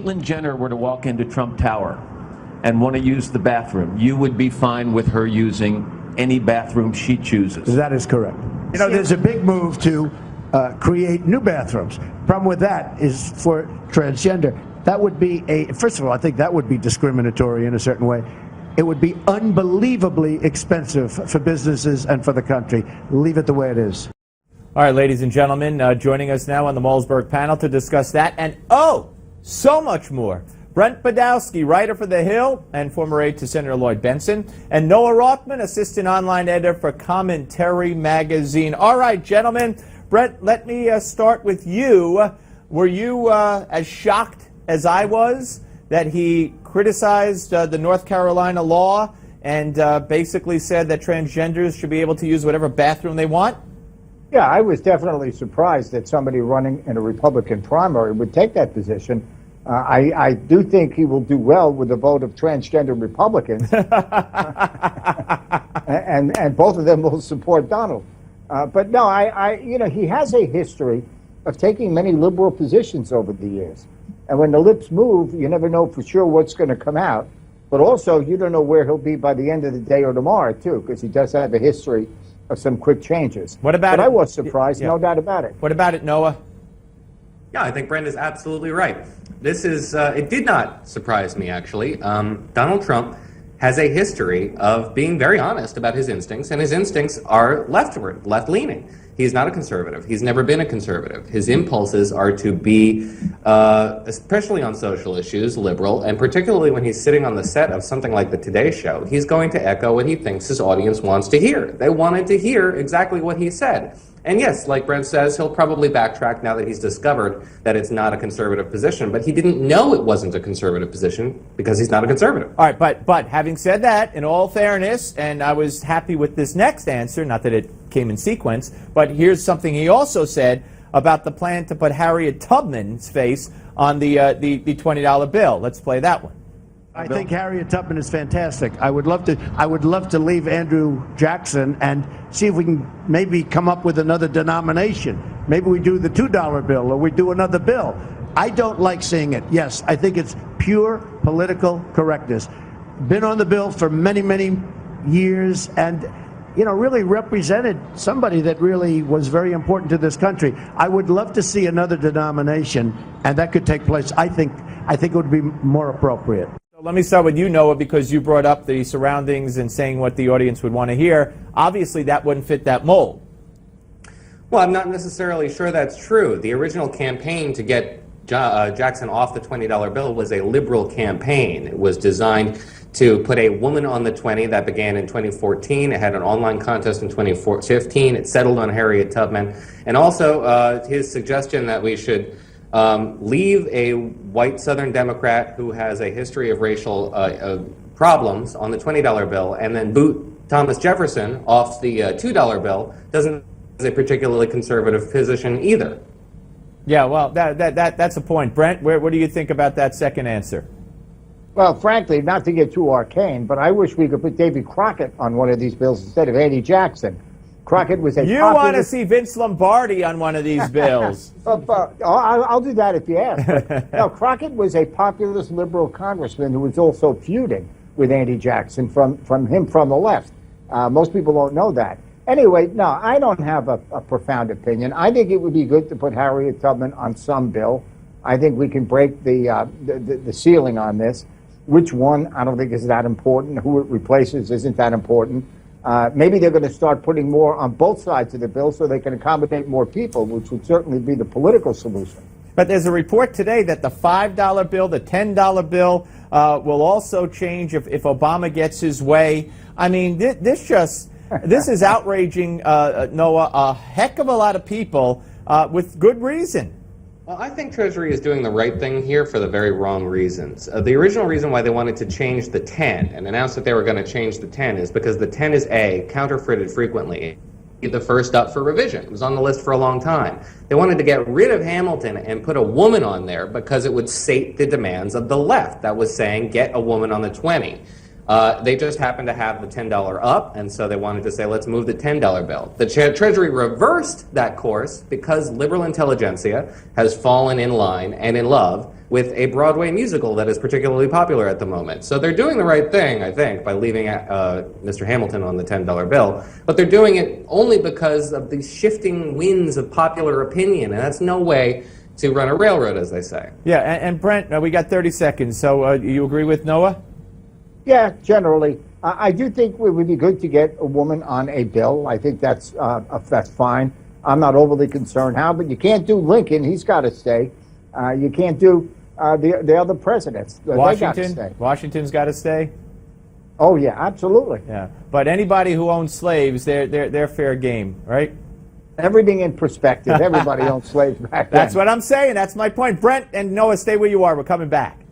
Caitlyn Jenner were to walk into Trump Tower and want to use the bathroom, you would be fine with her using any bathroom she chooses? That is correct. You know, there's a big move to create new bathrooms. Problem with that is for transgender, that would be first of all, I think that would be discriminatory in a certain way. It would be unbelievably expensive for businesses and for the country. Leave it the way it is. All right, ladies and gentlemen, joining us now on the Malzberg panel to discuss that and, so much more. Brent Budowsky, writer for The Hill and former aide to Senator Lloyd Bentsen, and Noah Rothman, assistant online editor for Commentary magazine. All right, gentlemen, Brent, let me start with you. Were you as shocked as I was that he criticized the North Carolina law and basically said that transgenders should be able to use whatever bathroom they want? Yeah, I was definitely surprised that somebody running in a Republican primary would take that position. I do think he will do well with the vote of transgender Republicans, and both of them will support Donald. But no, he has a history of taking many liberal positions over the years. And when the lips move, you never know for sure what's going to come out. But also, you don't know where he'll be by the end of the day or tomorrow, too, because he does have a history of some quick changes. What about but it? I was surprised, no doubt about it. What about it, Noah? Yeah, I think Brent is absolutely right. This is, it did not surprise me, actually. Donald Trump has a history of being very honest about his instincts, and his instincts are leftward, left-leaning. He's not a conservative. He's never been a conservative. His impulses are to be, especially on social issues, liberal, and particularly when he's sitting on the set of something like the Today Show, he's going to echo what he thinks his audience wants to hear. They wanted to hear exactly what he said. And yes, like Brent says, he'll probably backtrack now that he's discovered that it's not a conservative position, but he didn't know it wasn't a conservative position because he's not a conservative. All right, but having said that, in all fairness, and I was happy with this next answer, not that it came in sequence, but here's something he also said about the plan to put Harriet Tubman's face on the $20 bill. Let's play that one. I think Harriet Tubman is fantastic. I would love to leave Andrew Jackson and see if we can maybe come up with another denomination. Maybe we do the $2 bill or we do another bill. I don't like seeing it. Yes, I think it's pure political correctness. Been on the bill for many, many years and really represented somebody that really was very important to this country. I would love to see another denomination, and that could take place. I think it would be more appropriate. Let me start with you, Noah, because you brought up the surroundings and saying what the audience would want to hear. Obviously, that wouldn't fit that mold. Well, I'm not necessarily sure that's true. The original campaign to get Jackson off the $20 bill was a liberal campaign. It was designed to put a woman on the 20. That began in 2014. It had an online contest in 2015. It settled on Harriet Tubman. And also his suggestion that we should leave a white Southern Democrat who has a history of racial problems on the $20 bill and then boot Thomas Jefferson off the $2 bill doesn't is a particularly conservative position either. Yeah, well, that's a point. Brent, what do you think about that second answer? Well, frankly, not to get too arcane, but I wish we could put Davy Crockett on one of these bills instead of Aide Jackson. Crockett was a You want to see Vince Lombardi on one of these bills. I'll do that if you ask. No, Crockett was a populist liberal congressman who was also feuding with Aide Jackson from the left. Most people don't know that. Anyway, no, I don't have a profound opinion. I think it would be good to put Harriet Tubman on some bill. I think we can break the ceiling on this. Which one, I don't think is that important. Who it replaces isn't that important. Maybe they're going to start putting more on both sides of the bill so they can accommodate more people, which would certainly be the political solution. But there's a report today that the $5 bill, the $10 bill will also change if Obama gets his way. I mean, this is outraging, Noah, a heck of a lot of people with good reason. Well, I think Treasury is doing the right thing here for the very wrong reasons. The original reason why they wanted to change the 10 and announce that they were going to change the 10 is because the 10 is counterfeited frequently. The first up for revision. It was on the list for a long time. They wanted to get rid of Hamilton and put a woman on there because it would sate the demands of the left that was saying get a woman on the 20. They just happened to have the $10 up, and so they wanted to say, let's move the $10 bill. The Treasury reversed that course because liberal intelligentsia has fallen in line and in love with a Broadway musical that is particularly popular at the moment. So they're doing the right thing, I think, by leaving Mr. Hamilton on the $10 bill, but they're doing it only because of the shifting winds of popular opinion, and that's no way to run a railroad, as they say. Yeah, and Brent, we got 30 seconds, so you agree with Noah? Yeah, generally. I do think it would be good to get a woman on a bill. I think that's fine. I'm not overly concerned how, but you can't do Lincoln. He's got to stay. You can't do the other presidents. They got to stay. Washington's got to stay? Oh, yeah, absolutely. Yeah, but anybody who owns slaves, they're fair game, right? Everything in perspective. Everybody owned slaves back then. That's what I'm saying. That's my point. Brent and Noah, stay where you are. We're coming back.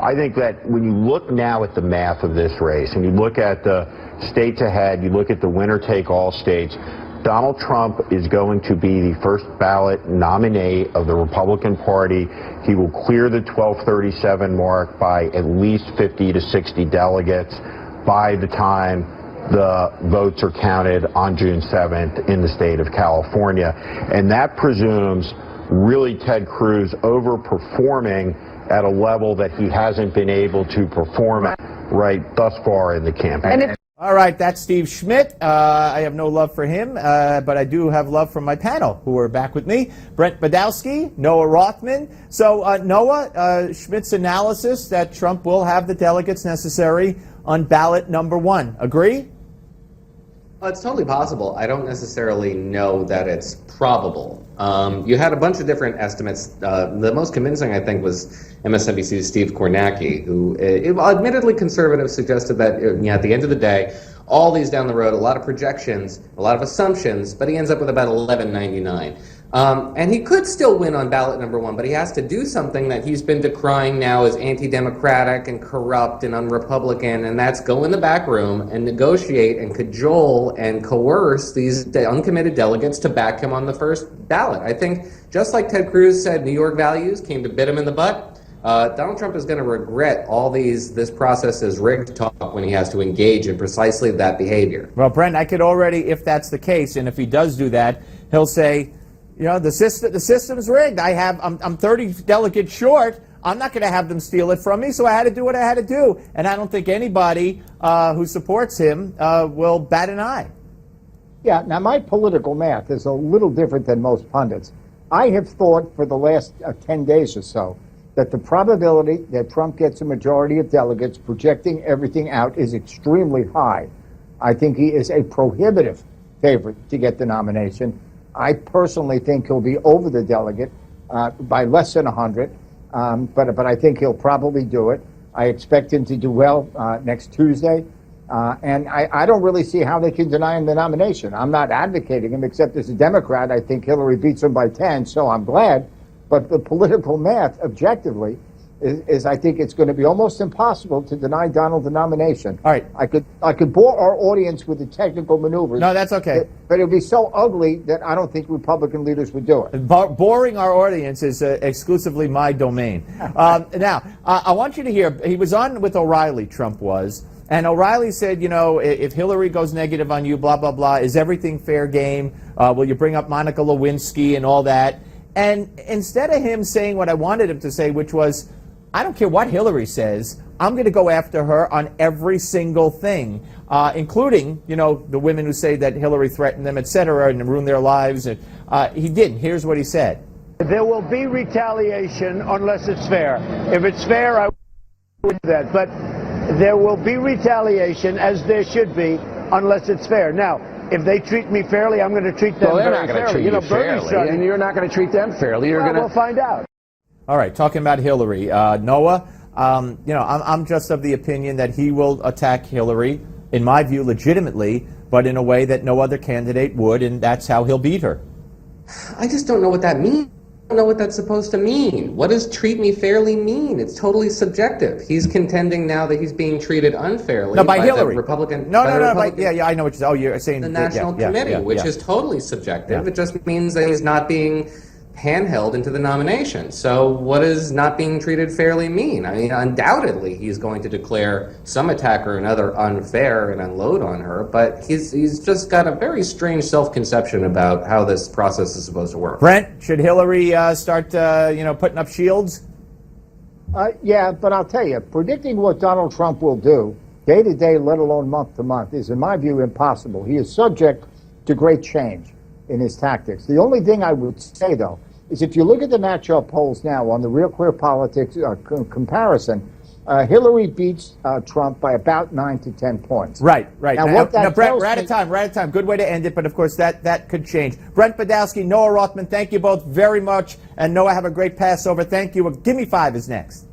I think that when you look now at the math of this race and you look at the states ahead, you look at the winner-take-all states, Donald Trump is going to be the first ballot nominee of the Republican Party. He will clear the 1237 mark by at least 50 to 60 delegates by the time the votes are counted on June 7th in the state of California. And that presumes really Ted Cruz overperforming at a level that he hasn't been able to perform at thus far in the campaign. All right, that's Steve Schmidt. I have no love for him, but I do have love for my panel, who are back with me. Brent Budowsky, Noah Rothman. So, Noah, Schmidt's analysis that Trump will have the delegates necessary on ballot number 1. Agree? Well, it's totally possible. I don't necessarily know that it's probable. You had a bunch of different estimates. The most convincing, I think, was MSNBC's Steve Kornacki, who, admittedly conservative, suggested that at the end of the day, all these down the road, a lot of projections, a lot of assumptions, but he ends up with about 1199. And he could still win on ballot number 1, but he has to do something that he's been decrying now as anti-democratic and corrupt and un-Republican, and that's go in the back room and negotiate and cajole and coerce these uncommitted delegates to back him on the first ballot. I think, just like Ted Cruz said, New York values came to bit him in the butt. Donald Trump is going to regret all this process is rigged talk when he has to engage in precisely that behavior. Well, Brent, I could already, if that's the case, and if he does do that, he'll say, you know, the system's rigged. I'm 30 delegates short. I'm not going to have them steal it from me, so I had to do what I had to do. And I don't think anybody who supports him will bat an eye. Yeah, now my political math is a little different than most pundits. I have thought for the last 10 days or so that the probability that Trump gets a majority of delegates projecting everything out is extremely high. I think he is a prohibitive favorite to get the nomination. I personally think he'll be over the delegate by less than 100, but I think he'll probably do it. I expect him to do well next Tuesday, and I don't really see how they can deny him the nomination. I'm not advocating him, except as a Democrat, I think Hillary beats him by 10, so I'm glad. But the political math, objectively, is I think it's going to be almost impossible to deny Donald the nomination. All right. I could bore our audience with the technical maneuvers. No, that's okay. But it would be so ugly that I don't think Republican leaders would do it. Boring our audience is exclusively my domain. Now, I want you to hear, he was on with O'Reilly, Trump was, and O'Reilly said, you know, if Hillary goes negative on you, blah, blah, blah, is everything fair game? Will you bring up Monica Lewinsky and all that? And instead of him saying what I wanted him to say, which was, I don't care what Hillary says, I'm going to go after her on every single thing, including, you know, the women who say that Hillary threatened them, et cetera, and ruined their lives. And he didn't. Here's what he said. There will be retaliation unless it's fair. If it's fair, I would do that. But there will be retaliation, as there should be, unless it's fair. Now, if they treat me fairly, I'm going to treat them they're very not going to fairly. treat you fairly, and you're not going to treat them fairly. We'll find out. All right, talking about Hillary. Noah, you know, I'm just of the opinion that he will attack Hillary, in my view, legitimately, but in a way that no other candidate would, and that's how he'll beat her. I just don't know what that means. I don't know what that's supposed to mean. What does treat me fairly mean? It's totally subjective. He's contending now that he's being treated unfairly by Hillary. the Republican. No, yeah, I know what you're saying. Oh, you're saying the National Committee, which is totally subjective. Yeah. It just means that he's not being handheld into the nomination. So what does not being treated fairly mean? I mean, undoubtedly he's going to declare some attack or another unfair and unload on her, but he's just got a very strange self-conception about how this process is supposed to work. Brent, should Hillary start putting up shields? Yeah, but I'll tell you, predicting what Donald Trump will do day to day, let alone month to month, is, in my view, impossible. He is subject to great change in his tactics. The only thing I would say, though, is if you look at the matchup polls now on the Real Clear Politics comparison, Hillary beats Trump by about 9 to 10 points. Right. Now, what that Brent, tells we're out of time. We're out of time. Good way to end it, but of course that could change. Brent Budowsky, Noah Rothman, thank you both very much. And Noah, have a great Passover. Thank you. Give Me Five is next.